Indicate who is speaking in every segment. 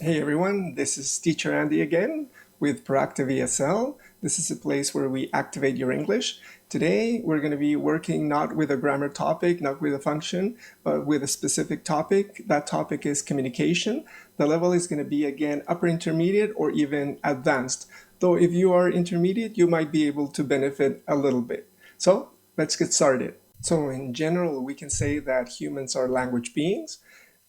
Speaker 1: Hey everyone, this is Teacher Andy again with Proactive ESL. This is a place where we activate your English. Today we're going to be working not with a grammar topic, not with a function, but with a specific topic. That topic is communication. The level is going to be again upper intermediate or even advanced. Though if you are intermediate, you might be able to benefit a little bit. So let's get started. So in general, we can say that humans are language beings.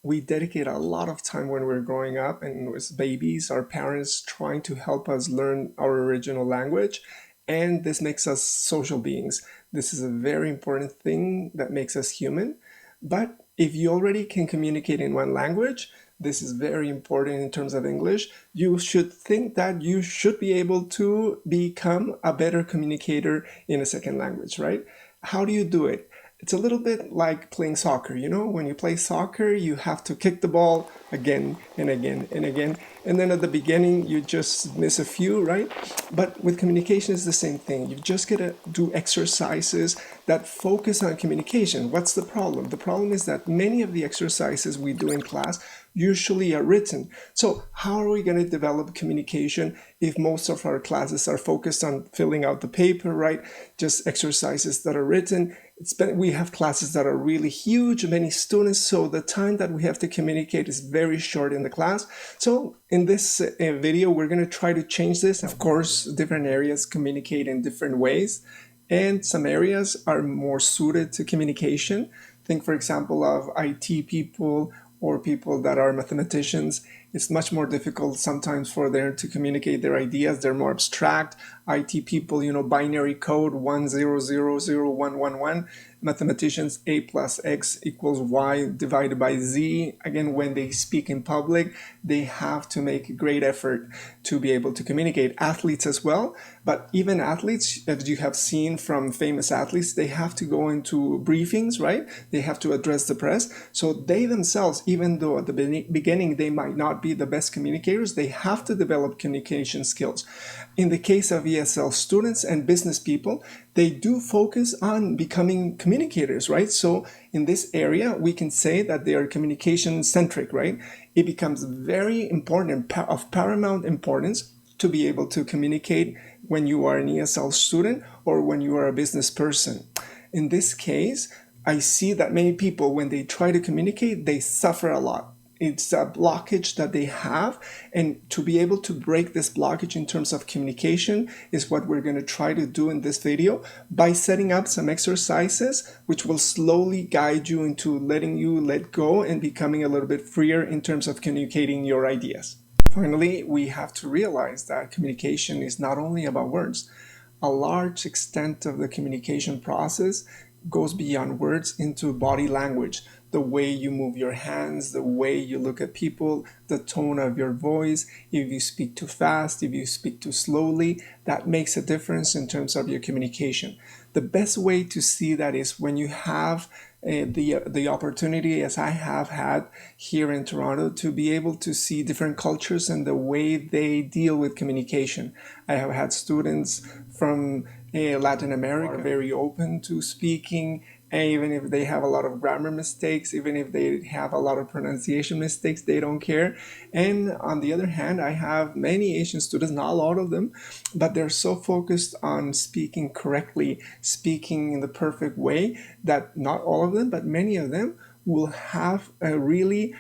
Speaker 1: We dedicate a lot of time when we're growing up and as babies, our parents trying to help us learn our original language. And this makes us social beings. This is a very important thing that makes us human. But if you already can communicate in one language, this is very important in terms of English. You should think that you should be able to become a better communicator in a second language, right? How do you do it? It's a little bit like playing soccer. You know, when you play soccer, you have to kick the ball again and again and again. And then at the beginning, you just miss a few, right? But with communication, it's the same thing. You just got to do exercises that focus on communication. What's the problem? The problem is that many of the exercises we do in class usually are written. So how are we going to develop communication if most of our classes are focused on filling out the paper, right? Just exercises that are written. We have classes that are really huge, many students, so the time that we have to communicate is very short in the class. So in this video, we're going to try to change this. Of course, different areas communicate in different ways, and some areas are more suited to communication. Think, for example, of IT people or people that are mathematicians. It's much more difficult sometimes for them to communicate their ideas. They're more abstract. IT people, binary code 1000111. Mathematicians, a plus x equals y divided by z. Again, when they speak in public, they have to make a great effort to be able to communicate. Athletes as well, but even athletes, as you have seen from famous athletes, they have to go into briefings, right? They have to address the press. So they themselves, even though at the beginning they might not be the best communicators, they have to develop communication skills. In the case of ESL students and business people, they do focus on becoming communicators, right? So in this area, we can say that they are communication centric, right? It becomes very important, of paramount importance, to be able to communicate when you are an ESL student or when you are a business person. In this case, I see that many people, when they try to communicate, they suffer a lot. It's a blockage that they have, and to be able to break this blockage in terms of communication is what we're going to try to do in this video by setting up some exercises which will slowly guide you into letting you let go and becoming a little bit freer in terms of communicating your ideas. Finally, we have to realize that communication is not only about words. A large extent of the communication process goes beyond words into body language. The way you move your hands, the way you look at people, the tone of your voice. If you speak too fast, if you speak too slowly, that makes a difference in terms of your communication. The best way to see that is when you have the opportunity, as I have had here in Toronto, to be able to see different cultures and the way they deal with communication. I have had students from Latin America very open to speaking, and even if they have a lot of grammar mistakes, even if they have a lot of pronunciation mistakes, they don't care. And on the other hand, I have many Asian students, not a lot of them, but they're so focused on speaking correctly, speaking in the perfect way, that not all of them, but many of them will have a really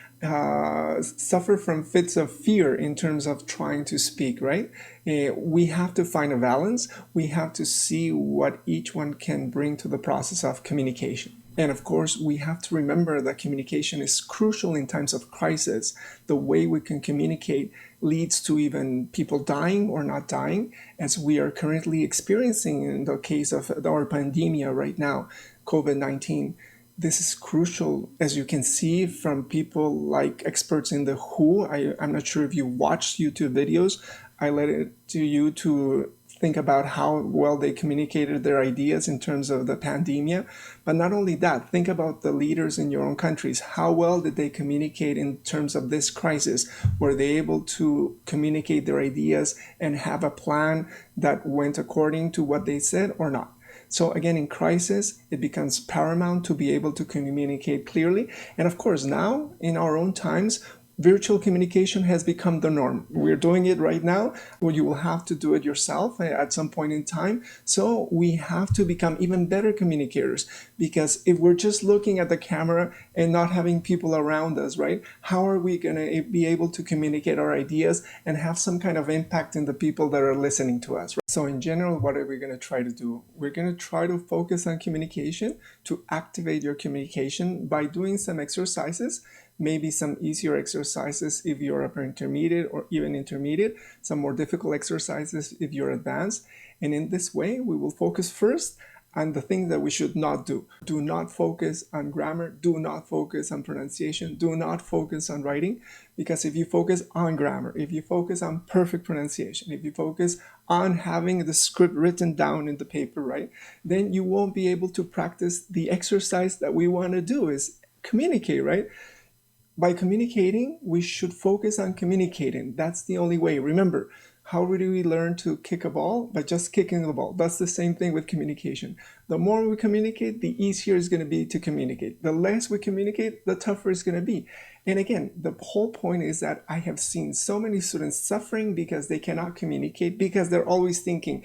Speaker 1: suffer from fits of fear in terms of trying to speak, right? We have to find a balance. We have to see what each one can bring to the process of communication. And of course, we have to remember that communication is crucial in times of crisis. The way we can communicate leads to even people dying or not dying, as we are currently experiencing in the case of our pandemic right now, COVID-19. This is crucial, as you can see from people like experts in the WHO. I'm not sure if you watched YouTube videos. I let it to you to think about how well they communicated their ideas in terms of the pandemic. But not only that, think about the leaders in your own countries. How well did they communicate in terms of this crisis? Were they able to communicate their ideas and have a plan that went according to what they said or not? So again, in crisis, it becomes paramount to be able to communicate clearly. And of course, now in our own times, virtual communication has become the norm. We're doing it right now, or you will have to do it yourself at some point in time. So we have to become even better communicators, because if we're just looking at the camera and not having people around us, right, how are we going to be able to communicate our ideas and have some kind of impact in the people that are listening to us, right? So in general, what are we going to try to do? We're going to try to focus on communication, to activate your communication by doing some exercises, maybe some easier exercises if you're upper intermediate or even intermediate, some more difficult exercises if you're advanced. And in this way, we will focus first on the things that we should not do. Do not focus on grammar, do not focus on pronunciation, do not focus on writing, because if you focus on grammar, if you focus on perfect pronunciation, if you focus on having the script written down in the paper, right, then you won't be able to practice the exercise that we want to do, is communicate, right? By communicating, we should focus on communicating. That's the only way. Remember, how do we learn to kick a ball? By just kicking the ball. That's the same thing with communication. The more we communicate, the easier it's going to be to communicate. The less we communicate, the tougher it's going to be. And again, the whole point is that I have seen so many students suffering because they cannot communicate, because they're always thinking,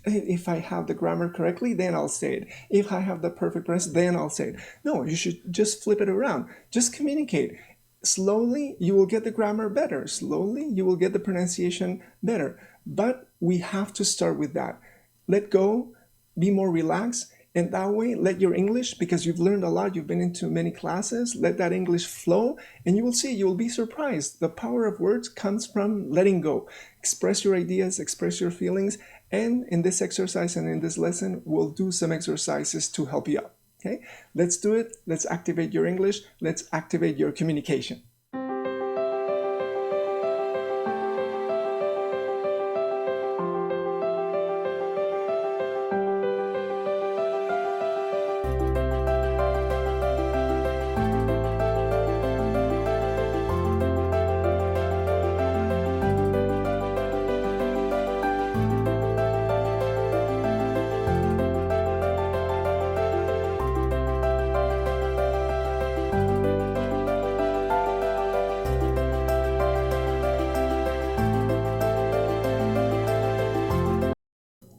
Speaker 1: if I have the grammar correctly, then I'll say it. If I have the perfect pronunciation, then I'll say it. No, you should just flip it around. Just communicate. Slowly, you will get the grammar better. Slowly, you will get the pronunciation better. But we have to start with that. Let go, be more relaxed, and that way, let your English, because you've learned a lot, you've been into many classes, let that English flow, and you will see, you will be surprised. The power of words comes from letting go. Express your ideas, express your feelings, and in this exercise and in this lesson, we'll do some exercises to help you out. Okay, let's do it. Let's activate your English. Let's activate your communication.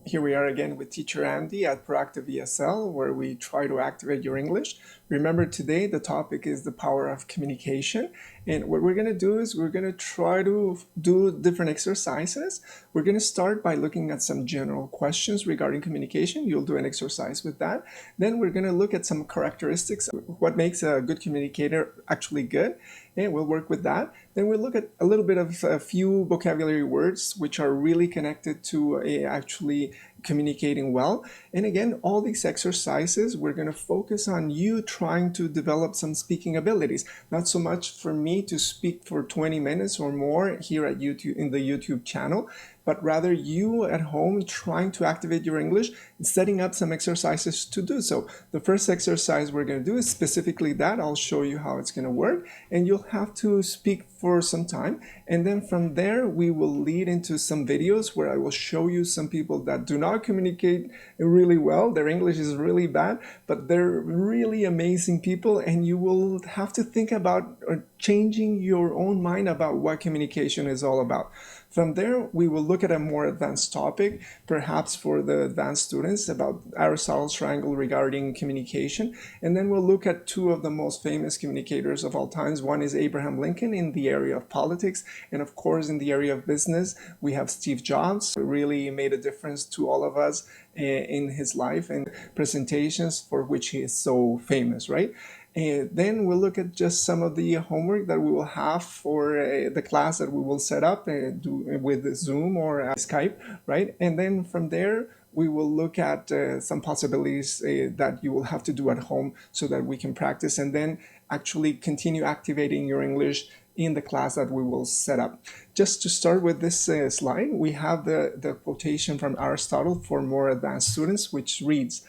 Speaker 1: Here we are again with Teacher Andy at Proactive ESL, where we try to activate your English. Remember, today the topic is the power of communication. And what we're going to do is we're going to try to do different exercises. We're going to start by looking at some general questions regarding communication. You'll do an exercise with that. Then we're going to look at some characteristics, what makes a good communicator actually good. And we'll work with that. Then we'll look at a little bit of a few vocabulary words which are really connected to actually communicating well. And again, all these exercises, we're going to focus on you trying to develop some speaking abilities. Not so much for me to speak for 20 minutes or more here at YouTube, in the YouTube channel, but rather you at home trying to activate your English and setting up some exercises to do so. The first exercise we're going to do is specifically that. I'll show you how it's going to work, and you'll have to speak for some time. And then from there, we will lead into some videos where I will show you some people that do not communicate really well. Their English is really bad, but they're really amazing people, and you will have to think about changing your own mind about what communication is all about. From there, we will look at a more advanced topic, perhaps for the advanced students, about Aristotle's triangle regarding communication. And then we'll look at two of the most famous communicators of all times. One is Abraham Lincoln in the area of politics, and of course in the area of business, we have Steve Jobs, who really made a difference to all of us in his life and presentations for which he is so famous, right? And then we'll look at just some of the homework that we will have for the class that we will set up with Zoom or Skype, right? And then from there, we will look at some possibilities that you will have to do at home so that we can practice and then actually continue activating your English in the class that we will set up. Just to start with this slide, we have the quotation from Aristotle for more advanced students, which reads,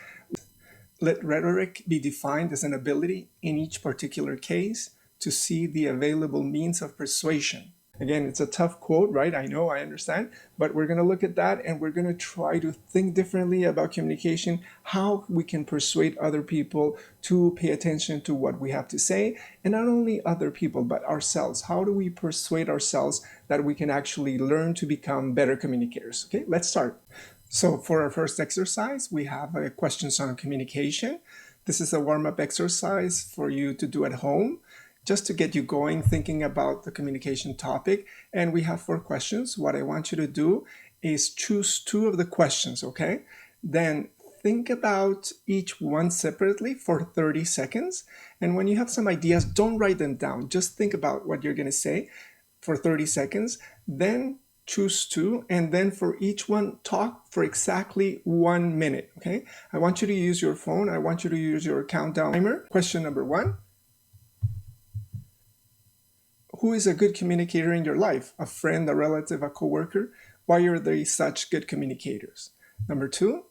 Speaker 1: "Let rhetoric be defined as an ability in each particular case to see the available means of persuasion Again, it's a tough quote, right? I know, I understand, but we're going to look at that and we're going to try to think differently about communication, how we can persuade other people to pay attention to what we have to say, and not only other people, but ourselves. How do we persuade ourselves that we can actually learn to become better communicators? Okay, let's start. So for our first exercise, we have questions on communication. This is a warm-up exercise for you to do at home, just to get you going, thinking about the communication topic. And we have 4 questions. What I want you to do is choose 2 of the questions, okay? Then think about each one separately for 30 seconds. And when you have some ideas, don't write them down. Just think about what you're going to say for 30 seconds. Then choose 2, and then for each one, talk for exactly 1 minute, okay? I want you to use your phone. I want you to use your countdown timer. Question number 1. Who is a good communicator in your life? A friend, a relative, a coworker? Why are they such good communicators? Number 2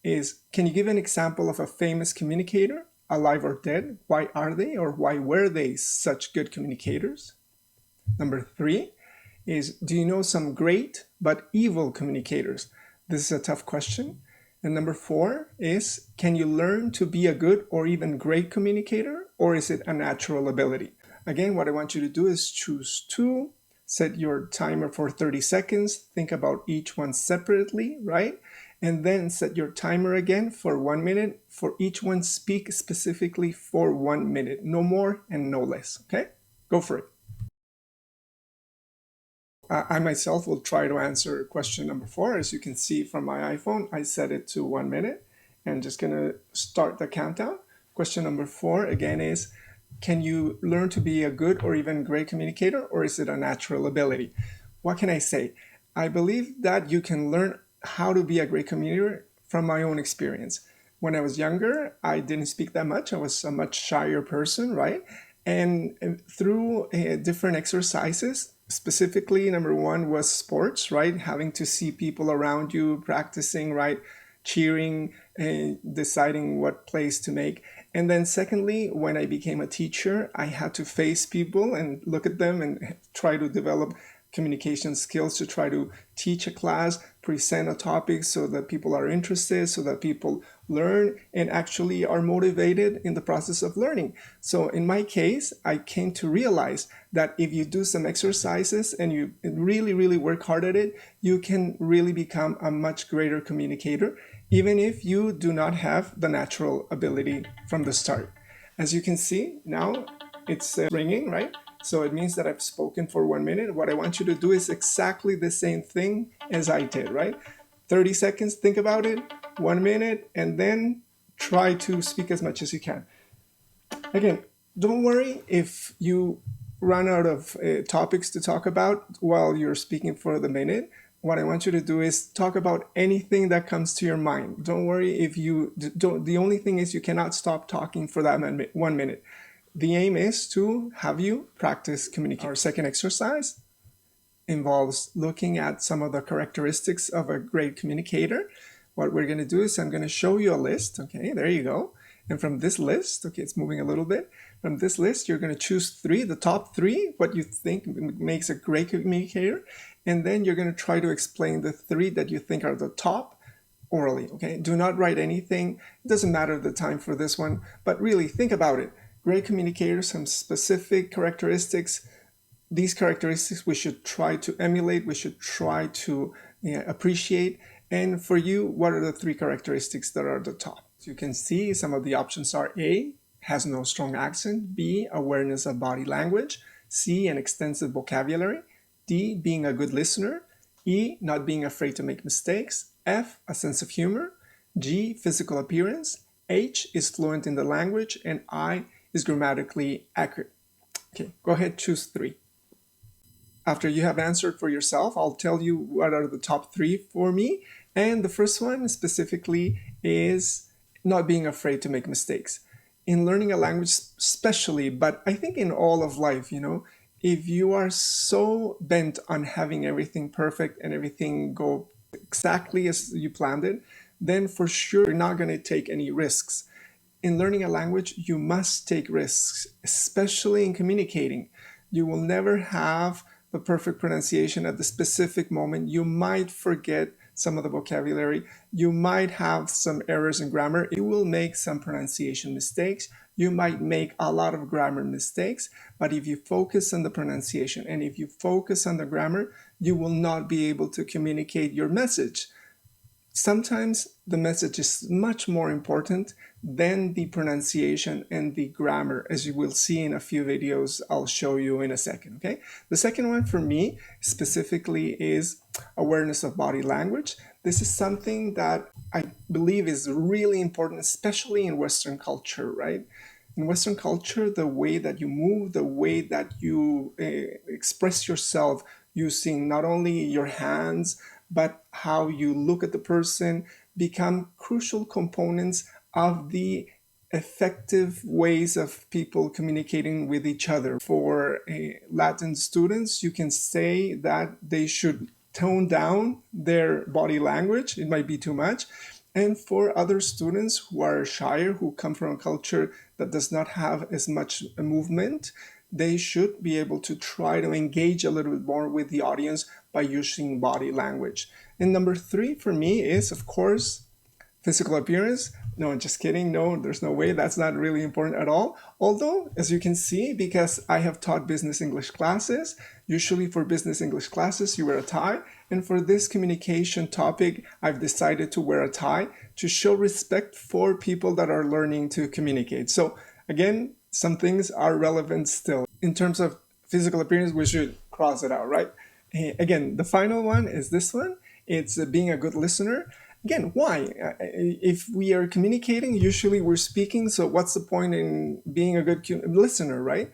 Speaker 1: is, can you give an example of a famous communicator, alive or dead? Why are they, or why were they such good communicators? Number 3 is, do you know some great but evil communicators? This is a tough question. And number 4 is, can you learn to be a good or even great communicator, or is it a natural ability? Again, what I want you to do is choose 2, set your timer for 30 seconds, think about each one separately, right? And then set your timer again for 1 minute. For each one, speak specifically for 1 minute, no more and no less, okay? Go for it. I myself will try to answer question number 4. As you can see from my iPhone, I set it to 1 minute and just gonna start the countdown. Question number 4 again is, can you learn to be a good or even great communicator, or is it a natural ability? What can I say? I believe that you can learn how to be a great communicator from my own experience. When I was younger, I didn't speak that much. I was a much shyer person, right? And through different exercises, specifically number 1 was sports, right? Having to see people around you practicing, right? Cheering and deciding what plays to make. And then secondly, when I became a teacher, I had to face people and look at them and try to develop communication skills to try to teach a class, present a topic so that people are interested, so that people learn and actually are motivated in the process of learning. So in my case, I came to realize that if you do some exercises and you really, really work hard at it, you can really become a much greater communicator, even if you do not have the natural ability from the start. As you can see, now it's ringing, right? So it means that I've spoken for 1 minute. What I want you to do is exactly the same thing as I did, right? 30 seconds, think about it, 1 minute, and then try to speak as much as you can. Again, don't worry if you run out of topics to talk about while you're speaking for the minute. What I want you to do is talk about anything that comes to your mind. Don't worry if you don't. The only thing is you cannot stop talking for that 1 minute. The aim is to have you practice communication. Our second exercise involves looking at some of the characteristics of a great communicator. What we're going to do is I'm going to show you a list. Okay, there you go. And from this list, okay, it's moving a little bit. From this list, you're going to choose 3, the top 3, what you think makes a great communicator. And then you're going to try to explain the 3 that you think are the top orally. Okay, do not write anything. It doesn't matter the time for this one, but really think about it. Great communicators, some specific characteristics. These characteristics we should try to emulate, we should try to appreciate. And for you, what are the 3 characteristics that are the top? As you can see, some of the options are A, has no strong accent, B, awareness of body language, C, an extensive vocabulary, D, being a good listener, E, not being afraid to make mistakes, F, a sense of humor, G, physical appearance, H is fluent in the language, and I is grammatically accurate. Okay, go ahead, choose 3. After you have answered for yourself, I'll tell you what are the top 3 for me. And the first one specifically is not being afraid to make mistakes. In learning a language especially, but I think in all of life, if you are so bent on having everything perfect and everything go exactly as you planned it, then for sure you're not going to take any risks. In learning a language, you must take risks, especially in communicating. You will never have the perfect pronunciation at the specific moment. You might forget some of the vocabulary. You might have some errors in grammar. You will make some pronunciation mistakes. You might make a lot of grammar mistakes, but if you focus on the pronunciation and if you focus on the grammar, you will not be able to communicate your message. Sometimes the message is much more important than the pronunciation and the grammar, as you will see in a few videos I'll show you in a second, okay? The second one for me specifically is awareness of body language. This is something that I believe is really important, especially in Western culture, right? In Western culture, the way that you move, the way that you express yourself using not only your hands, but how you look at the person become crucial components of the effective ways of people communicating with each other. For Latin students, you can say that they should tone down their body language. It might be too much. And for other students who are shyer, who come from a culture that does not have as much movement, they should be able to try to engage a little bit more with the audience by using body language. And number three for me is, of course, physical appearance. No, just kidding. No, there's no way. That's not really important at all. Although, as you can see, because I have taught business English classes, usually for business English classes, you wear a tie. And for this communication topic, I've decided to wear a tie to show respect for people that are learning to communicate. So again, some things are relevant still. In terms of physical appearance, we should cross it out, right? Again, the final one is this one. It's being a good listener. Again, why? If we are communicating, usually we're speaking, so what's the point in being a good listener, right?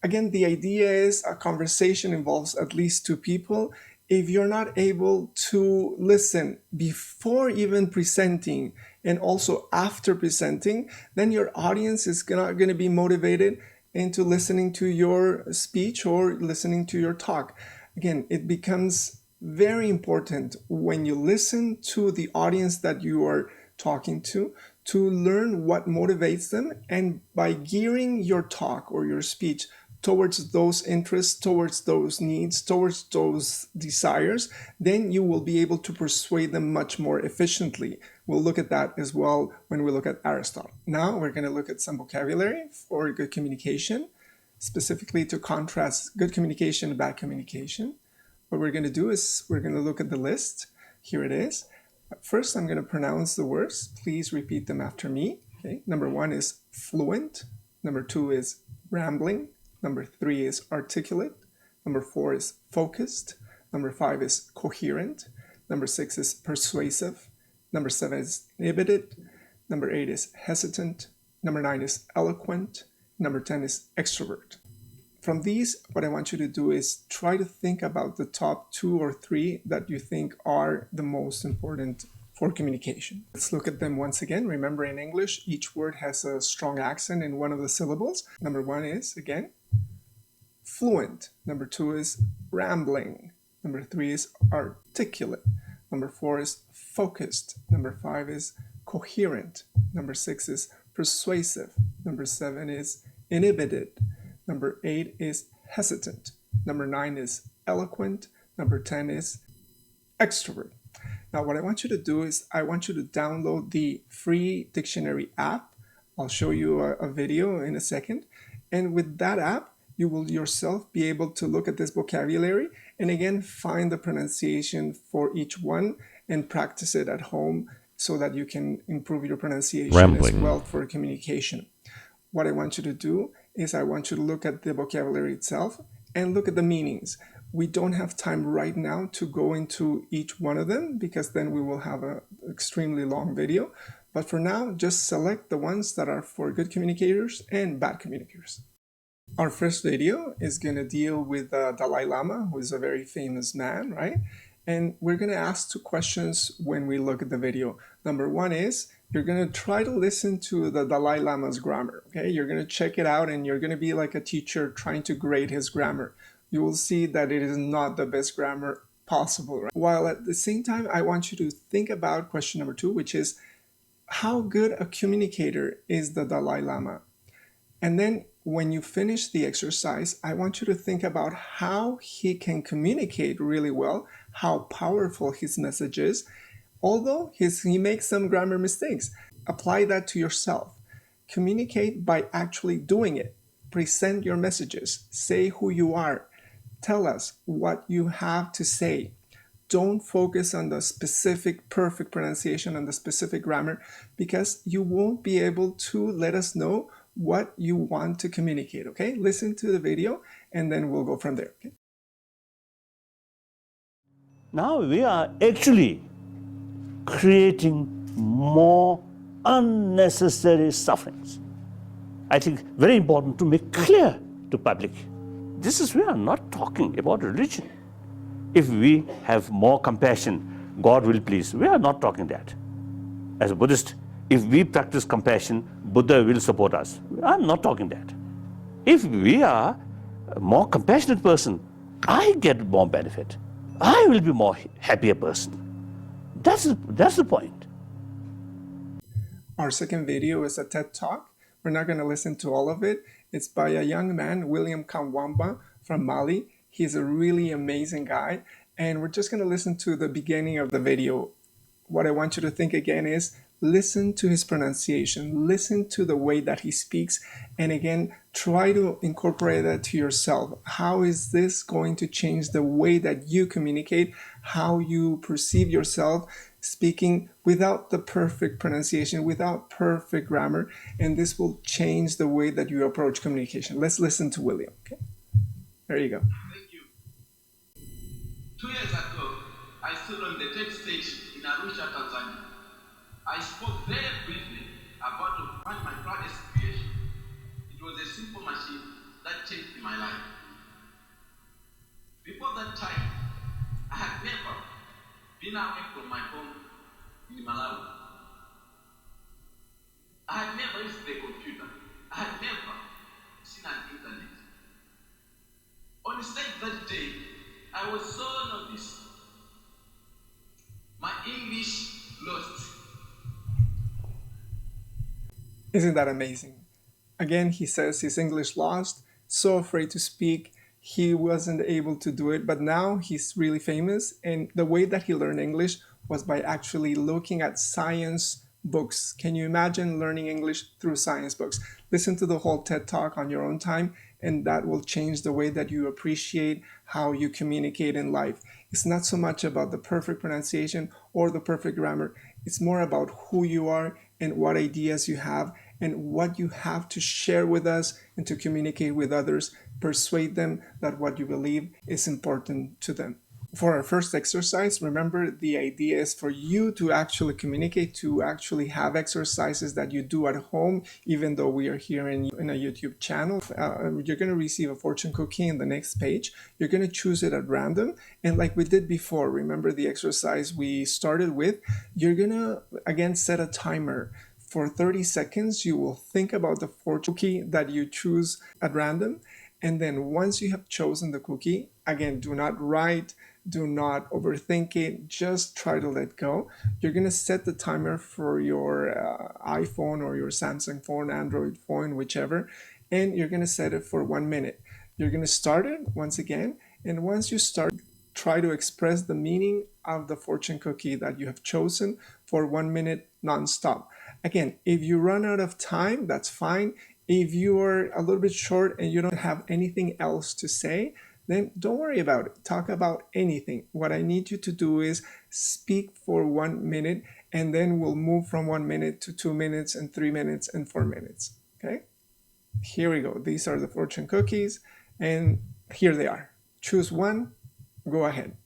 Speaker 1: Again, the idea is a conversation involves at least two people. If you're not able to listen before even presenting and also after presenting, then your audience is not going to be motivated into listening to your speech or listening to your talk. Again, it becomes very important when you listen to the audience that you are talking to learn what motivates them, and by gearing your talk or your speech towards those interests, towards those needs, towards those desires, then you will be able to persuade them much more efficiently. We'll look at that as well when we look at Aristotle. Now we're going to look at some vocabulary for good communication, specifically to contrast good communication and bad communication. What we're going to do is we're going to look at the list. Here it is. First, I'm going to pronounce the words. Please repeat them after me. Okay. Number one is fluent. Number two is rambling. Number three is articulate. Number four is focused. Number five is coherent. Number six is persuasive. Number seven is inhibited. Number eight is hesitant. Number nine is eloquent. Number 10 is extrovert. From these, what I want you to do is try to think about the top 2 or 3 that you think are the most important for communication. Let's look at them once again. Remember, in English, each word has a strong accent in one of the syllables. Number 1 is, again, fluent. Number 2 is rambling. Number 3 is articulate. Number 4 is focused. Number 5 is coherent. Number 6 is persuasive. Number 7 is inhibited. Number 8 is hesitant. Number 9 is eloquent. Number 10 is extrovert. Now, what I want you to do is I want you to download the free dictionary app. I'll show you a video in a second. And with that app, you will yourself be able to look at this vocabulary and again, find the pronunciation for each one and practice it at home so that you can improve your pronunciation as well for communication. What I want you to do is I want you to look at the vocabulary itself and look at the meanings. We don't have time right now to go into each one of them because then we will have an extremely long video. But for now, just select the ones that are for good communicators and bad communicators. Our first video is going to deal with Dalai Lama, who is a very famous man, right? And we're going to ask 2 questions when we look at the video. Number 1 is, you're going to try to listen to the Dalai Lama's grammar, okay? You're going to check it out and you're going to be like a teacher trying to grade his grammar. You will see that it is not the best grammar possible, right? While at the same time, I want you to think about question number 2, which is, how good a communicator is the Dalai Lama? And then when you finish the exercise, I want you to think about how he can communicate really well, how powerful his message is, although he makes some grammar mistakes. Apply that to yourself. Communicate by actually doing it. Present your messages. Say who you are. Tell us what you have to say. Don't focus on the specific perfect pronunciation and the specific grammar, because you won't be able to let us know what you want to communicate, okay? Listen to the video and then we'll go from there, okay?
Speaker 2: Now we are actually creating more unnecessary sufferings. I think very important to make clear to public. We are not talking about religion. If we have more compassion, God will please. We are not talking that. As a Buddhist, if we practice compassion, Buddha will support us. I'm not talking that. If we are a more compassionate person, I get more benefit. I will be more happier person. That's the point.
Speaker 1: Our second video is a TED Talk. We're not going to listen to all of it. It's by a young man, William Kawamba from Mali. He's a really amazing guy. And we're just going to listen to the beginning of the video. What I want you to think again is listen to his pronunciation, listen to the way that he speaks, and again, try to incorporate that to yourself. How is this going to change the way that you communicate, how you perceive yourself speaking without the perfect pronunciation, without perfect grammar, and this will change the way that you approach communication. Let's listen to William. Okay? There you go.
Speaker 3: Thank you. 2 years ago, I stood on the TED stage in Arusha, Tanzania. I spoke very briefly about my proudest creation. It was a simple machine that changed my life. Before that time, I had never been away from my home in Malawi. I had never used the computer. I had never seen an internet. On stage that day, I was so nervous. My English lost.
Speaker 1: Isn't that amazing? Again, he says his English lost, so afraid to speak. He wasn't able to do it, but now he's really famous. And the way that he learned English was by actually looking at science books. Can you imagine learning English through science books? Listen to the whole TED Talk on your own time, and that will change the way that you appreciate how you communicate in life. It's not so much about the perfect pronunciation or the perfect grammar. It's more about who you are and what ideas you have and what you have to share with us and to communicate with others, persuade them that what you believe is important to them. For our first exercise, remember the idea is for you to actually communicate, to actually have exercises that you do at home, even though we are here in a YouTube channel. You're going to receive a fortune cookie in the next page. You're going to choose it at random. And like we did before, remember the exercise we started with, you're going to, again, set a timer. For 30 seconds, you will think about the fortune cookie that you choose at random. And then once you have chosen the cookie, again, do not write, do not overthink it, just try to let go. You're going to set the timer for your iPhone or your Samsung phone, Android phone, whichever, and you're going to set it for 1 minute. You're going to start it once again, and once you start, try to express the meaning of the fortune cookie that you have chosen for 1 minute nonstop. Again, if you run out of time, that's fine. If you are a little bit short and you don't have anything else to say, then don't worry about it. Talk about anything. What I need you to do is speak for 1 minute, and then we'll move from 1 minute to 2 minutes and 3 minutes and 4 minutes. Okay? Here we go. These are the fortune cookies, and here they are. Choose one. Go ahead.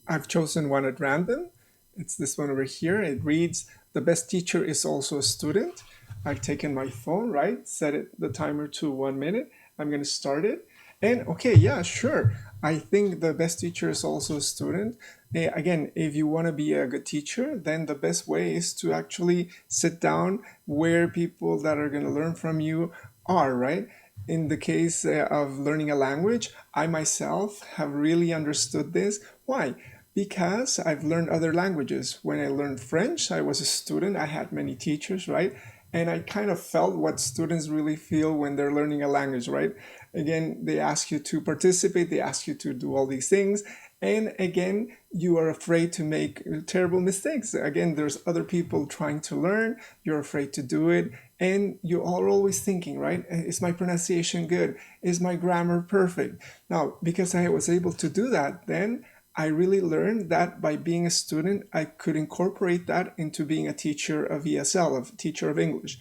Speaker 1: I've chosen one at random. It's this one over here. It reads, "The best teacher is also a student." I've taken my phone, right? Set the timer to 1 minute. I'm going to start it. And okay, yeah, sure. I think the best teacher is also a student. Again, if you want to be a good teacher, then the best way is to actually sit down where people that are going to learn from you are, right? In the case of learning a language, I myself have really understood this. Why? Because I've learned other languages. When I learned French, I was a student. I had many teachers, right? And I kind of felt what students really feel when they're learning a language, right? Again, they ask you to participate, they ask you to do all these things. And again, you are afraid to make terrible mistakes. Again, there's other people trying to learn, you're afraid to do it. And you are always thinking, right? Is my pronunciation good? Is my grammar perfect? Now, because I was able to do that, then I really learned that by being a student, I could incorporate that into being a teacher of ESL, a teacher of English.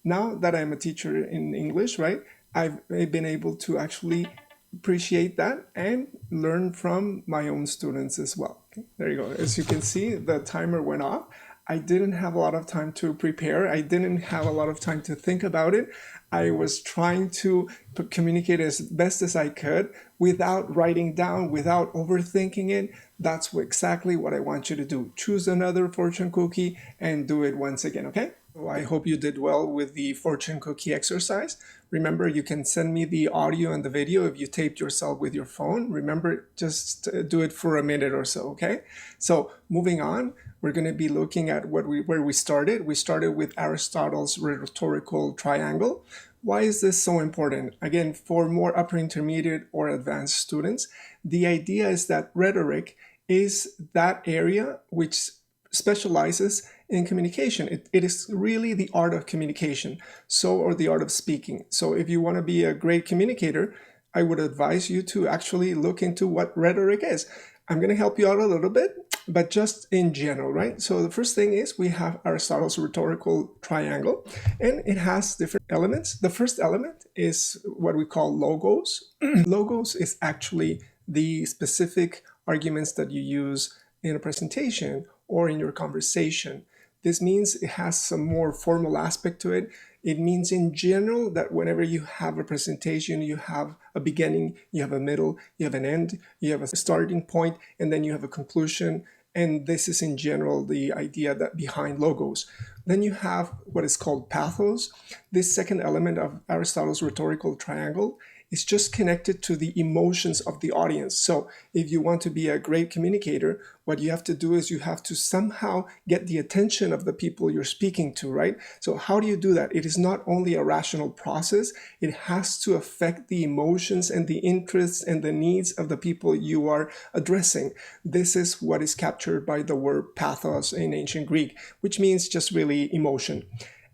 Speaker 1: Now that I'm a teacher in English, right, I've been able to actually appreciate that and learn from my own students as well. Okay, there you go. As you can see, the timer went off. I didn't have a lot of time to prepare. I didn't have a lot of time to think about it. I was trying to communicate as best as I could without writing down, without overthinking it. That's exactly what I want you to do. Choose another fortune cookie and do it once again, okay? So I hope you did well with the fortune cookie exercise. Remember, you can send me the audio and the video if you taped yourself with your phone. Remember, just do it for a minute or so, okay? So moving on, we're going to be looking at where we started. We started with Aristotle's rhetorical triangle. Why is this so important? Again, for more upper intermediate or advanced students, the idea is that rhetoric is that area which specializes in communication. It is really the art of communication, or the art of speaking. So if you want to be a great communicator, I would advise you to actually look into what rhetoric is. I'm going to help you out a little bit, but just in general, right? So the first thing is we have Aristotle's rhetorical triangle, and it has different elements. The first element is what we call logos. Logos is actually the specific arguments that you use in a presentation or in your conversation. This means it has some more formal aspect to it. It means in general that whenever you have a presentation, you have a beginning, you have a middle, you have an end, you have a starting point, and then you have a conclusion. And this is in general the idea that behind logos. Then you have what is called pathos. This second element of Aristotle's rhetorical triangle is just connected to the emotions of the audience. So if you want to be a great communicator, what you have to do is you have to somehow get the attention of the people you're speaking to, right? So how do you do that? It is not only a rational process, it has to affect the emotions and the interests and the needs of the people you are addressing. This is what is captured by the word pathos in ancient Greek, which means just really emotion.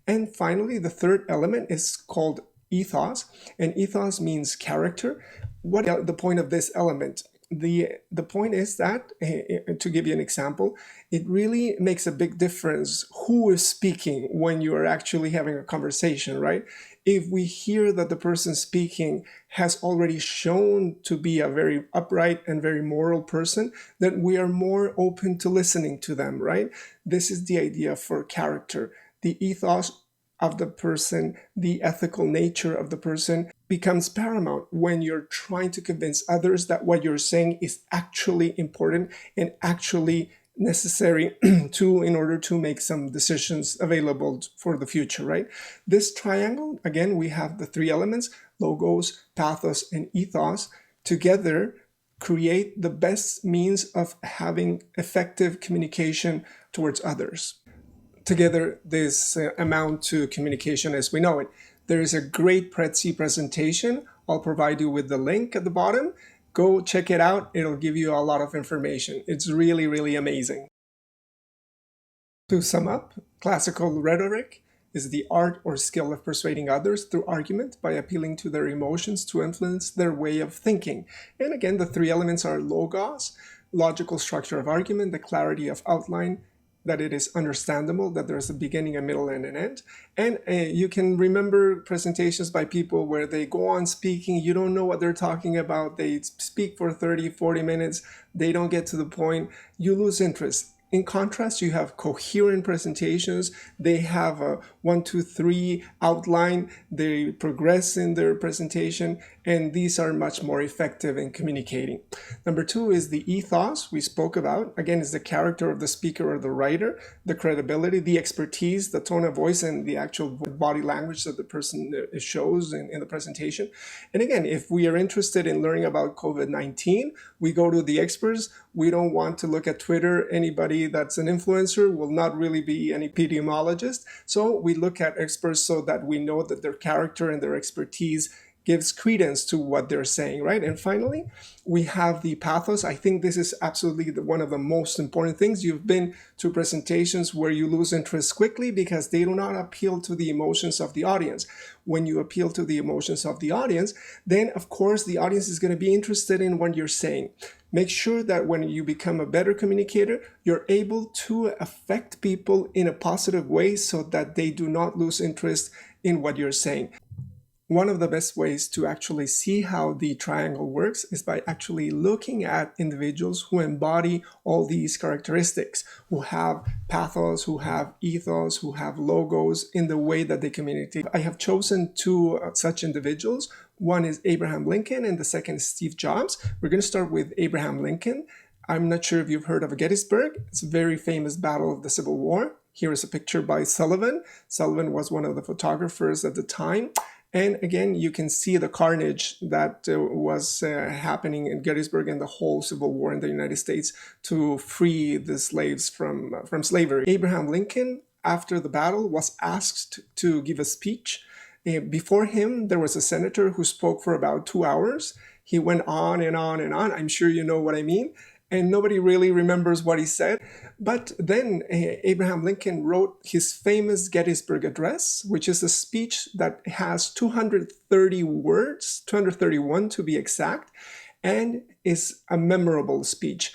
Speaker 1: And finally, the third element is called ethos, and ethos means character. What is the point of this element? The point is that, to give you an example, it really makes a big difference who is speaking when you are actually having a conversation, right? If we hear that the person speaking has already shown to be a very upright and very moral person, then we are more open to listening to them, right? This is the idea for character. The ethos of the person, the ethical nature of the person becomes paramount when you're trying to convince others that what you're saying is actually important and actually necessary in order to make some decisions available for the future, right? This triangle, again, we have the three elements, logos, pathos, and ethos, together create the best means of having effective communication towards others. Together, this amount to communication as we know it. There is a great Prezi presentation. I'll provide you with the link at the bottom. Go check it out. It'll give you a lot of information. It's really, really amazing. To sum up, classical rhetoric is the art or skill of persuading others through argument by appealing to their emotions to influence their way of thinking. And again, the three elements are logos, logical structure of argument, the clarity of outline, that it is understandable, that there's a beginning, a middle, and an end. And you can remember presentations by people where they go on speaking, you don't know what they're talking about, they speak for 30, 40 minutes, they don't get to the point, you lose interest. In contrast, you have coherent presentations. They have a 1, 2, 3 outline. They progress in their presentation, and these are much more effective in communicating. Number 2 is the ethos we spoke about. Again, is the character of the speaker or the writer, the credibility, the expertise, the tone of voice, and the actual body language that the person shows in the presentation. And again, if we are interested in learning about COVID-19, we go to the experts. We don't want to look at Twitter. Anybody that's an influencer will not really be an epidemiologist. So we look at experts so that we know that their character and their expertise gives credence to what they're saying, right? And finally, we have the pathos. I think this is absolutely one of the most important things. You've been to presentations where you lose interest quickly because they do not appeal to the emotions of the audience. When you appeal to the emotions of the audience, then of course the audience is going to be interested in what you're saying. Make sure that when you become a better communicator, you're able to affect people in a positive way so that they do not lose interest in what you're saying. One of the best ways to actually see how the triangle works is by actually looking at individuals who embody all these characteristics, who have pathos, who have ethos, who have logos in the way that they communicate. I have chosen two such individuals. One is Abraham Lincoln and the second is Steve Jobs. We're going to start with Abraham Lincoln. I'm not sure if you've heard of Gettysburg. It's a very famous battle of the Civil War. Here is a picture by Sullivan. Sullivan was one of the photographers at the time. And again, you can see the carnage that was happening in Gettysburg and the whole Civil War in the United States to free the slaves from slavery. Abraham Lincoln, after the battle, was asked to give a speech. Before him, there was a senator who spoke for about 2 hours. He went on and on and on. I'm sure you know what I mean. And nobody really remembers what he said. But then Abraham Lincoln wrote his famous Gettysburg Address, which is a speech that has 230 words, 231 to be exact, and is a memorable speech.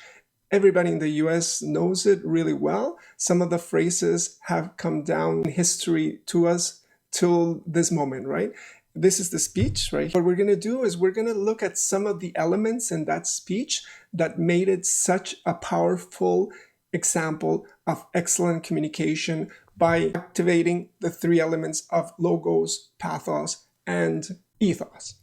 Speaker 1: Everybody in the US knows it really well. Some of the phrases have come down in history to us till this moment, right? This is the speech, right? What we're going to do is we're going to look at some of the elements in that speech that made it such a powerful example of excellent communication by activating the three elements of logos, pathos, and ethos.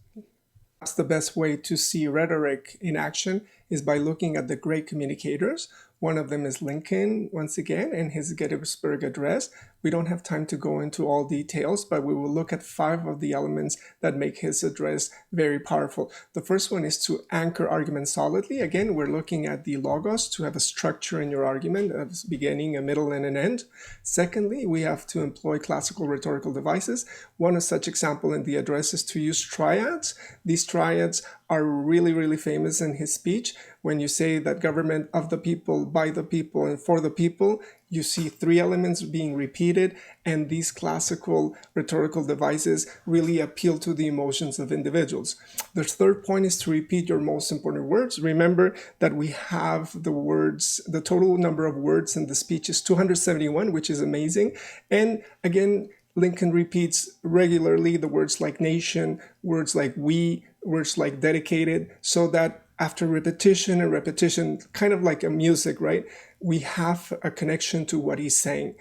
Speaker 1: That's the best way to see rhetoric in action is by looking at the great communicators. One of them is Lincoln, once again, in his Gettysburg Address. We don't have time to go into all details, but we will look at 5 of the elements that make his address very powerful. The first one is to anchor arguments solidly. Again, we're looking at the logos to have a structure in your argument, a beginning, a middle, and an end. Secondly, we have to employ classical rhetorical devices. One of such example in the address is to use triads. These triads are really, really famous in his speech. When you say that government of the people, by the people, and for the people, you see 3 elements being repeated, and these classical rhetorical devices really appeal to the emotions of individuals. The third point is to repeat your most important words. Remember that we have the words, the total number of words in the speech is 271, which is amazing. And again, Lincoln repeats regularly the words like nation, words like we, words like dedicated, so that after repetition and repetition, kind of like a music, right? We have a connection to what he's saying.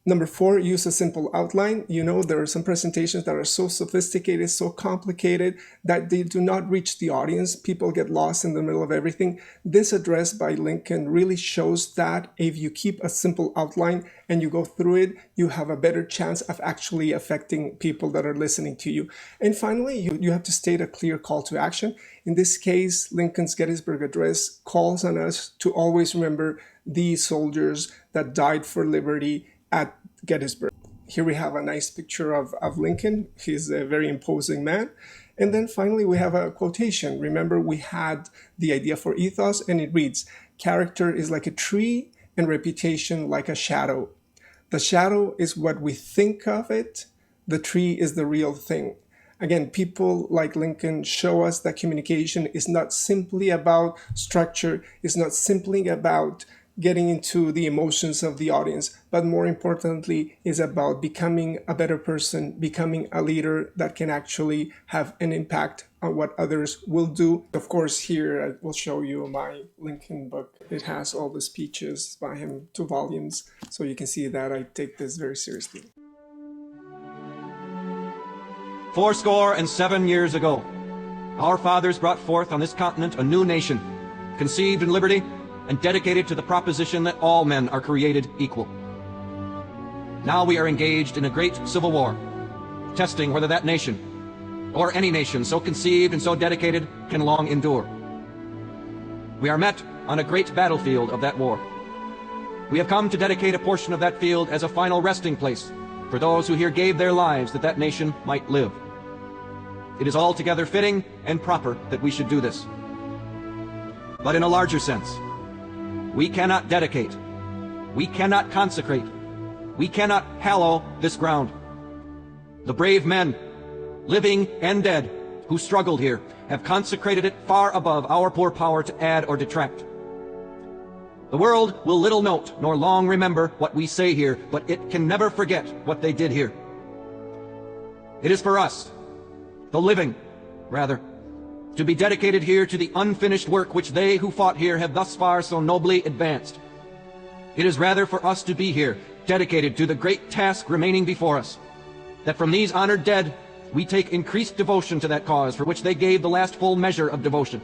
Speaker 1: Number 4, use a simple outline. You know, there are some presentations that are so sophisticated, so complicated that they do not reach the audience. People get lost in the middle of everything. This address by Lincoln really shows that if you keep a simple outline and you go through it, you have a better chance of actually affecting people that are listening to you. And finally, you have to state a clear call to action. In this case, Lincoln's Gettysburg Address calls on us to always remember the soldiers that died for liberty at Gettysburg. Here we have a nice picture of Lincoln. He's a very imposing man. And then finally, we have a quotation. Remember, we had the idea for ethos, and it reads, character is like a tree and reputation like a shadow. The shadow is what we think of it. The tree is the real thing. Again, people like Lincoln show us that communication is not simply about structure, it's not simply about getting into the emotions of the audience, but more importantly is about becoming a better person, becoming a leader that can actually have an impact on what others will do. Of course, here I will show you my Lincoln book. It has all the speeches by him, 2 volumes, so you can see that I take this very seriously.
Speaker 4: 77 years ago, our fathers brought forth on this continent a new nation, conceived in liberty and dedicated to the proposition that all men are created equal. Now we are engaged in a great civil war, testing whether that nation, or any nation so conceived and so dedicated, can long endure. We are met on a great battlefield of that war. We have come to dedicate a portion of that field as a final resting place for those who here gave their lives that that nation might live. It is altogether fitting and proper that we should do this. But in a larger sense, we cannot dedicate, we cannot consecrate, we cannot hallow this ground. The brave men, living and dead, who struggled here, have consecrated it far above our poor power to add or detract. The world will little note nor long remember what we say here, but it can never forget what they did here. It is for us, the living, rather, to be dedicated here to the unfinished work which they who fought here have thus far so nobly advanced. It is rather for us to be here, dedicated to the great task remaining before us, that from these honored dead we take increased devotion to that cause for which they gave the last full measure of devotion.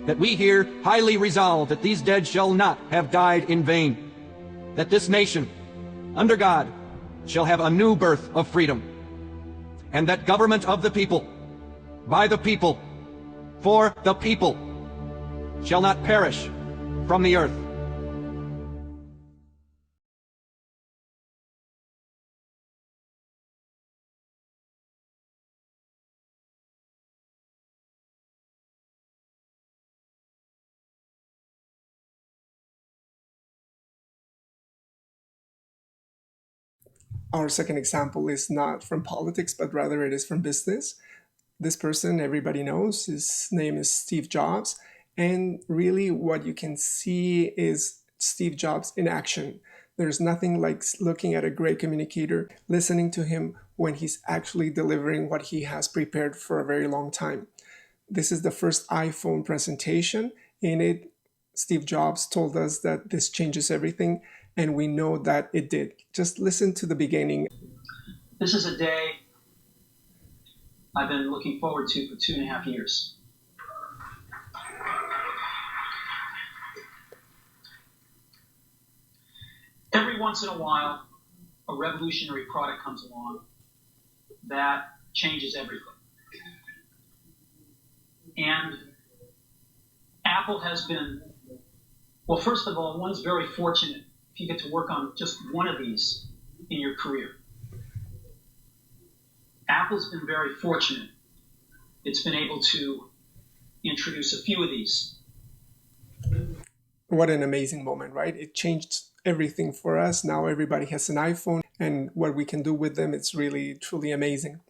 Speaker 4: That we here highly resolve that these dead shall not have died in vain, that this nation, under God, shall have a new birth of freedom, and that government of the people, by the people, for the people, shall not perish from the earth.
Speaker 1: Our second example is not from politics, but rather it is from business. This person everybody knows, his name is Steve Jobs. And really what you can see is Steve Jobs in action. There's nothing like looking at a great communicator, listening to him when he's actually delivering what he has prepared for a very long time. This is the first iPhone presentation. In it, Steve Jobs told us that this changes everything, and we know that it did. Just listen to the beginning.
Speaker 5: This is a day I've been looking forward to for 2.5 years. Every once in a while, a revolutionary product comes along that changes everything. And Apple has been, well, first of all, one's very fortunate if you get to work on just one of these in your career. Apple's been very fortunate. It's been able to introduce a few of these.
Speaker 1: What an amazing moment, right? It changed everything for us. Now everybody has an iPhone, and what we can do with them, it's really, truly amazing.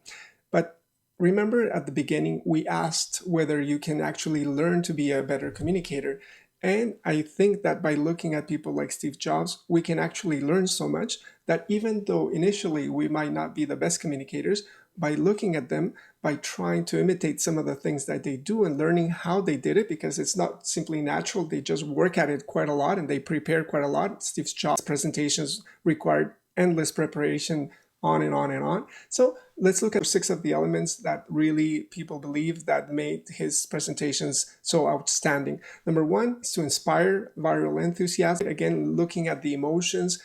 Speaker 1: But remember at the beginning, we asked whether you can actually learn to be a better communicator. And I think that by looking at people like Steve Jobs, we can actually learn so much that even though initially we might not be the best communicators, by looking at them, by trying to imitate some of the things that they do and learning how they did it, because it's not simply natural, they just work at it quite a lot and they prepare quite a lot. Steve Jobs' presentations required endless preparation, on and on and on. So let's look at 6 of the elements that really people believe that made his presentations so outstanding. Number 1 is to inspire viral enthusiasm. Again, looking at the emotions,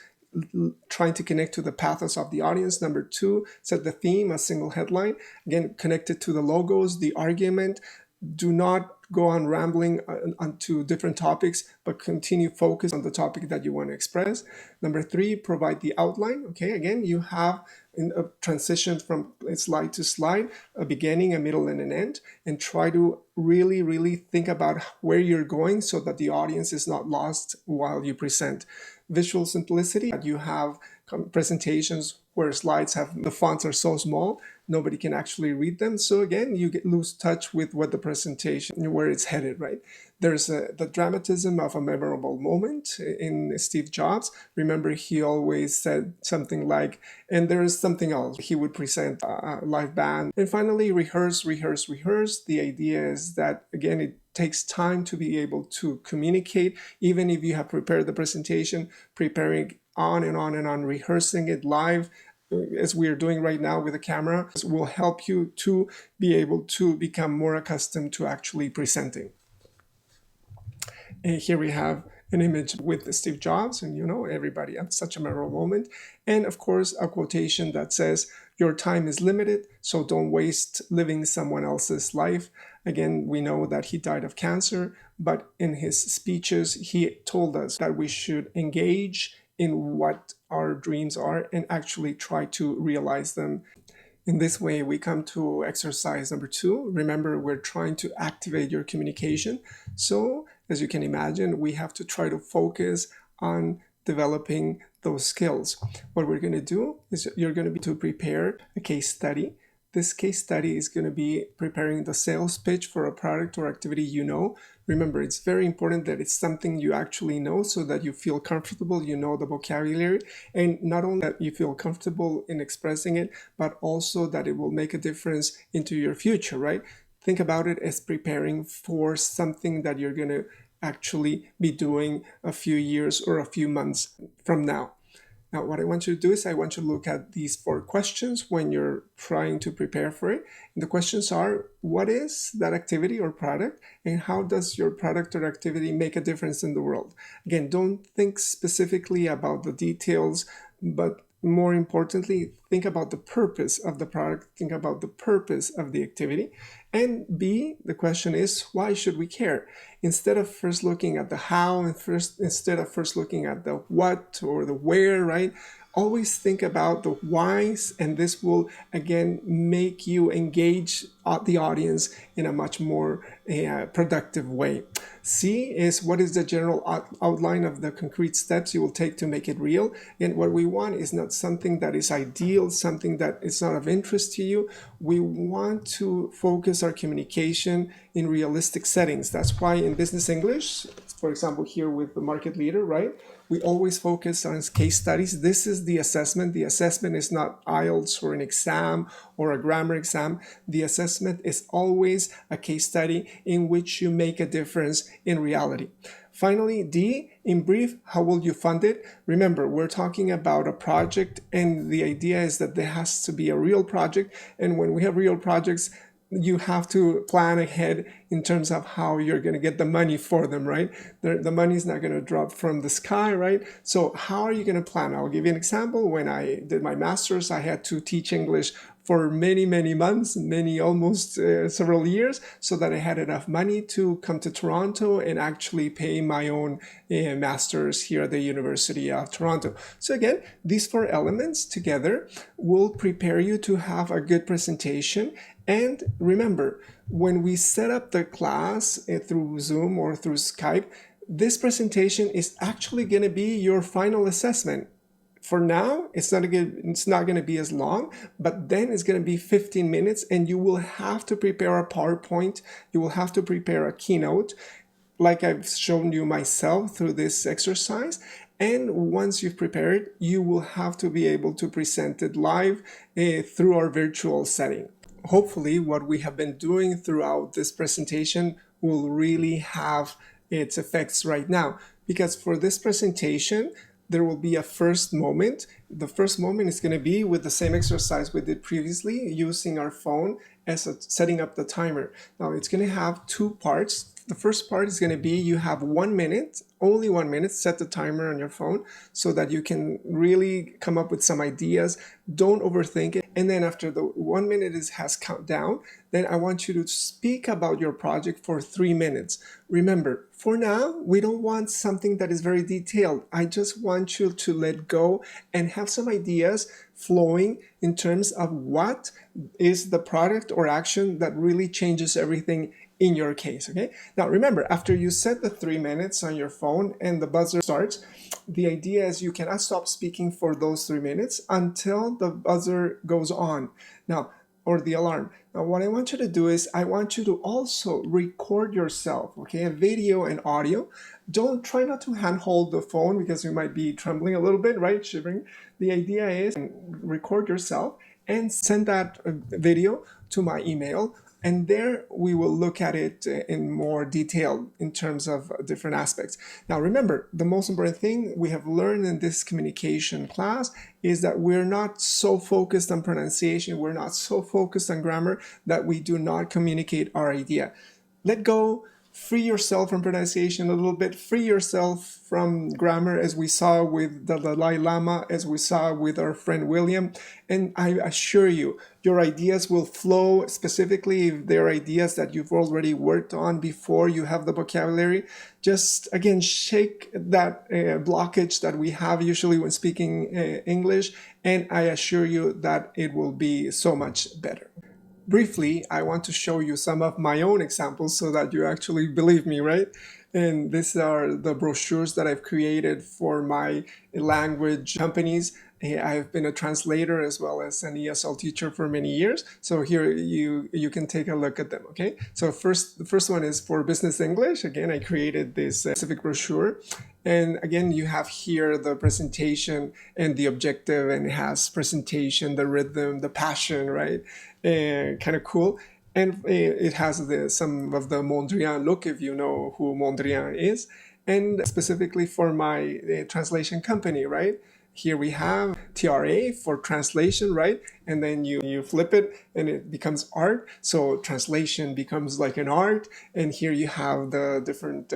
Speaker 1: trying to connect to the pathos of the audience. Number 2, set the theme, a single headline. Again, connected to the logos, the argument. Do not go on rambling onto different topics, but continue focus on the topic that you want to express. Number 3, provide the outline. Okay, again, you have a transition from slide to slide, a beginning, a middle, and an end, and try to really, really think about where you're going so that the audience is not lost while you present. Visual simplicity, you have presentations where slides have, the fonts are so small, nobody can actually read them. So again, you lose touch with what the presentation, where it's headed, right? There's the dramatism of a memorable moment in Steve Jobs. Remember, he always said something like, and there is something else. He would present a live band. And finally, rehearse, rehearse, rehearse. The idea is that, again, it takes time to be able to communicate. Even if you have prepared the presentation, preparing on and on and on, rehearsing it live, as we are doing right now with a camera, will help you to be able to become more accustomed to actually presenting. And here we have an image with Steve Jobs, and you know, everybody at such a memorable moment. And of course, a quotation that says, your time is limited, so don't waste living someone else's life. Again, we know that he died of cancer, but in his speeches, he told us that we should engage in what our dreams are and actually try to realize them. In this way, we come to exercise number 2. Remember, we're trying to activate your communication. So, as you can imagine, we have to try to focus on developing those skills. What we're going to do is you're going to be to prepare a case study. This case study is going to be preparing the sales pitch for a product or activity you know. Remember, it's very important that it's something you actually know so that you feel comfortable, you know the vocabulary, and not only that you feel comfortable in expressing it, but also that it will make a difference into your future, right? Think about it as preparing for something that you're going to actually be doing a few years or a few months from now. Now, what I want you to do is I want you to look at these 4 questions when you're trying to prepare for it. And the questions are, what is that activity or product? And how does your product or activity make a difference in the world? Again, don't think specifically about the details, but more importantly, think about the purpose of the product, think about the purpose of the activity. And B, the question is, why should we care? Instead of first looking at the how and instead of first looking at the what or the where, right? Always think about the whys, and this will again make you engage the audience in a much more productive way. C is, what is the general outline of the concrete steps you will take to make it real? And what we want is not something that is ideal, something that is not of interest to you. We want to focus our communication in realistic settings. That's why in business English, for example, here with the market leader, right? We always focus on case studies. This is the assessment. The assessment is not IELTS or an exam or a grammar exam. The assessment is always a case study in which you make a difference in reality. Finally, D, in brief, how will you fund it? Remember, we're talking about a project, and the idea is that there has to be a real project. And when we have real projects, you have to plan ahead in terms of how you're going to get the money for them, right? The money is not going to drop from the sky, right? So how are you going to plan? I'll give you an example. When I did my master's, I had to teach English for many, many months, almost several years, so that I had enough money to come to Toronto and actually pay my own master's here at the University of Toronto. So again, these 4 elements together will prepare you to have a good presentation. And remember, when we set up the class through Zoom or through Skype, this presentation is actually going to be your final assessment. For now, it's not going to be as long, but then it's going to be 15 minutes, and you will have to prepare a PowerPoint. You will have to prepare a keynote, like I've shown you myself through this exercise. And once you've prepared, you will have to be able to present it live through our virtual setting. Hopefully, what we have been doing throughout this presentation will really have its effects right now. Because for this presentation, there will be a first moment. The first moment is going to be with the same exercise we did previously, using our phone as setting up the timer. Now, it's going to have 2 parts. The first part is going to be you have 1 minute, only 1 minute, set the timer on your phone so that you can really come up with some ideas. Don't overthink it. And then after the 1 minute has count down, then I want you to speak about your project for 3 minutes. Remember, for now, we don't want something that is very detailed. I just want you to let go and have some ideas flowing in terms of what is the product or action that really changes everything in your case, okay? Now remember, after you set the 3 minutes on your phone and the buzzer starts, the idea is you cannot stop speaking for those 3 minutes until the buzzer goes on. Now, or the alarm. Now what I want you to do is I want you to also record yourself, okay? A video and audio. Don't try not to handhold the phone because you might be trembling a little bit, right? Shivering. The idea is record yourself and send that video to my email. And there we will look at it in more detail in terms of different aspects. Now remember, the most important thing we have learned in this communication class is that we're not so focused on pronunciation, we're not so focused on grammar that we do not communicate our idea. Let go, free yourself from pronunciation a little bit, free yourself from grammar, as we saw with the Dalai Lama, as we saw with our friend William. And I assure you, your ideas will flow, specifically if they're ideas that you've already worked on before you have the vocabulary. Just, again, shake that blockage that we have usually when speaking English, and I assure you that it will be so much better. Briefly, I want to show you some of my own examples so that you actually believe me, right? And these are the brochures that I've created for my language companies. I've been a translator as well as an ESL teacher for many years. So here you can take a look at them, okay? So the first one is for business English. Again, I created this specific brochure. And again, you have here the presentation and the objective, and it has presentation, the rhythm, the passion, right? Kind of cool. And it has some of the Mondrian look, if you know who Mondrian is. And specifically for my translation company, right? Here we have TRA for translation, right? And then you flip it and it becomes art. So translation becomes like an art. And here you have the different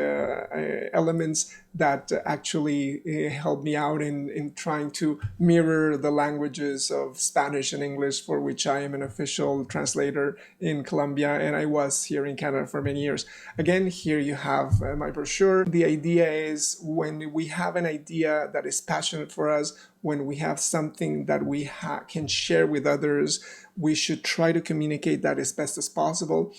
Speaker 1: elements that actually help me out in trying to mirror the languages of Spanish and English, for which I am an official translator in Colombia, and I was here in Canada for many years. Again, here you have my brochure. The idea is, when we have an idea that is passionate for us, when we have something that we can share with others, we should try to communicate that as best as possible.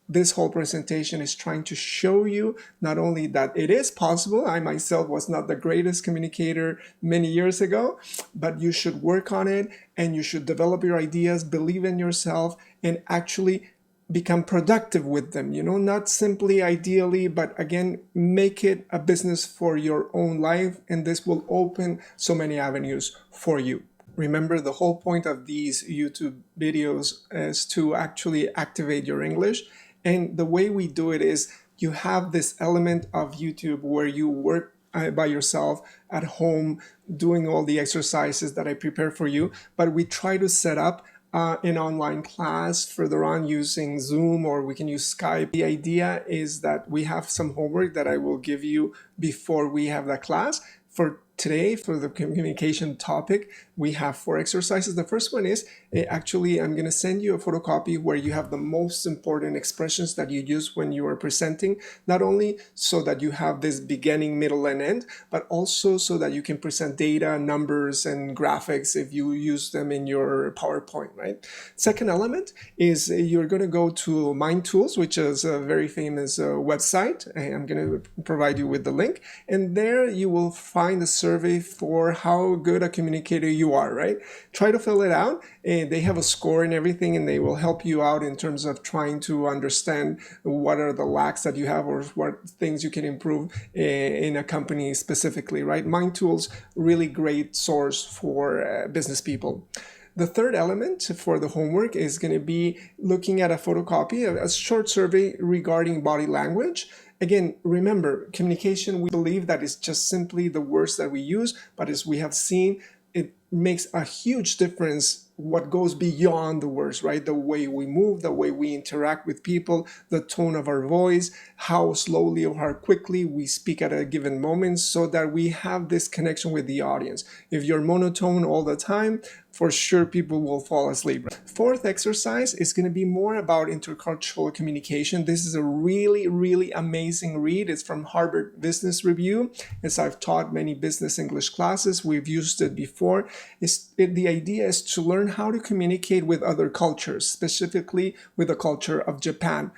Speaker 1: This whole presentation is trying to show you not only that it is possible. I myself was not the greatest communicator many years ago, but you should work on it and you should develop your ideas, believe in yourself, and actually become productive with them, not simply ideally, but again, make it a business for your own life, and this will open so many avenues for you. Remember, the whole point of these YouTube videos is to actually activate your English. And the way we do it is, you have this element of YouTube where you work by yourself at home, doing all the exercises that I prepare for you, but we try to set up an online class further on using Zoom, or we can use Skype. The idea is that we have some homework that I will give you before we have that class. For today, for the communication topic, we have 4 exercises. The first one is, actually, I'm going to send you a photocopy where you have the most important expressions that you use when you are presenting, not only so that you have this beginning, middle, and end, but also so that you can present data, numbers, and graphics if you use them in your PowerPoint, right? Second element is you're going to go to Mind Tools, which is a very famous website. I'm going to provide you with the link, and there you will find a survey for how good a communicator you are, right? Try to fill it out, and they have a score and everything, and they will help you out in terms of trying to understand what are the lacks that you have or what things you can improve in a company specifically, right? Mind Tools, really great source for business people. The third element for the homework is going to be looking at a photocopy, a short survey regarding body language. Again, remember, communication, we believe that is just simply the words that we use, but as we have seen, it makes a huge difference what goes beyond the words, right? The way we move, the way we interact with people, the tone of our voice, how slowly or how quickly we speak at a given moment, so that we have this connection with the audience. If you're monotone all the time, for sure people will fall asleep. Fourth exercise is going to be more about intercultural communication. This is a really, really amazing read. It's from Harvard Business Review. As I've taught many business English classes, we've used it before. The idea is to learn how to communicate with other cultures, specifically with the culture of Japan.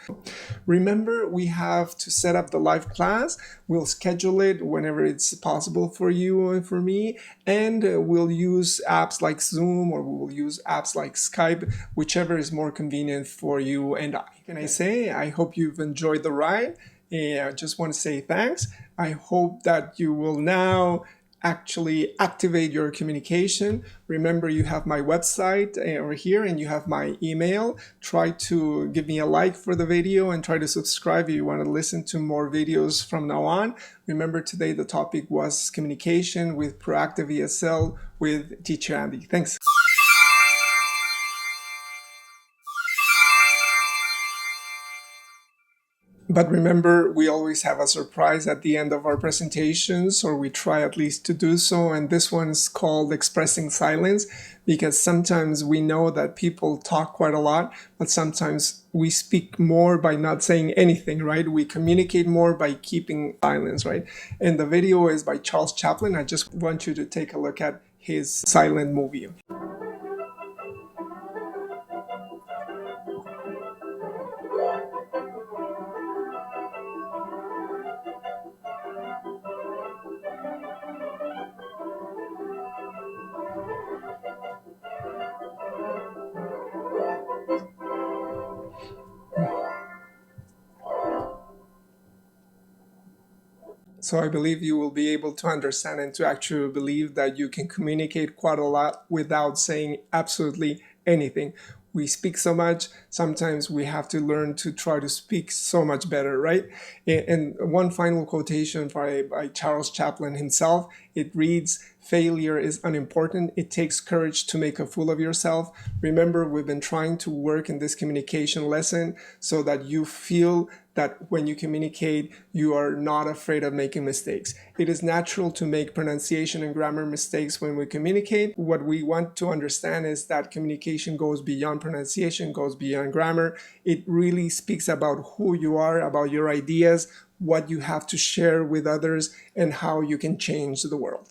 Speaker 1: Remember, we have to set up the live class. We'll schedule it whenever it's possible for you and for me, and we'll use apps like Zoom, or we'll use apps like Skype, whichever is more convenient for you and I. Can I say, I hope you've enjoyed the ride. I just want to say thanks. I hope that you will now actually activate your communication. Remember, you have my website over here, and you have my email. Try to give me a like for the video and try to subscribe if you want to listen to more videos from now on. Remember, today the topic was communication with Proactive ESL with Teacher Andy. Thanks. But remember, we always have a surprise at the end of our presentations, or we try at least to do so. And this one's called Expressing Silence, because sometimes we know that people talk quite a lot, but sometimes we speak more by not saying anything, right? We communicate more by keeping silence, right? And the video is by Charles Chaplin. I just want you to take a look at his silent movie. So I believe you will be able to understand and to actually believe that you can communicate quite a lot without saying absolutely anything. We speak so much, sometimes we have to learn to try to speak so much better, right? And one final quotation by Charles Chaplin himself, it reads, "Failure is unimportant. It takes courage to make a fool of yourself." Remember, we've been trying to work in this communication lesson so that you feel that when you communicate, you are not afraid of making mistakes. It is natural to make pronunciation and grammar mistakes when we communicate. What we want to understand is that communication goes beyond pronunciation, goes beyond grammar. It really speaks about who you are, about your ideas, what you have to share with others, and how you can change the world.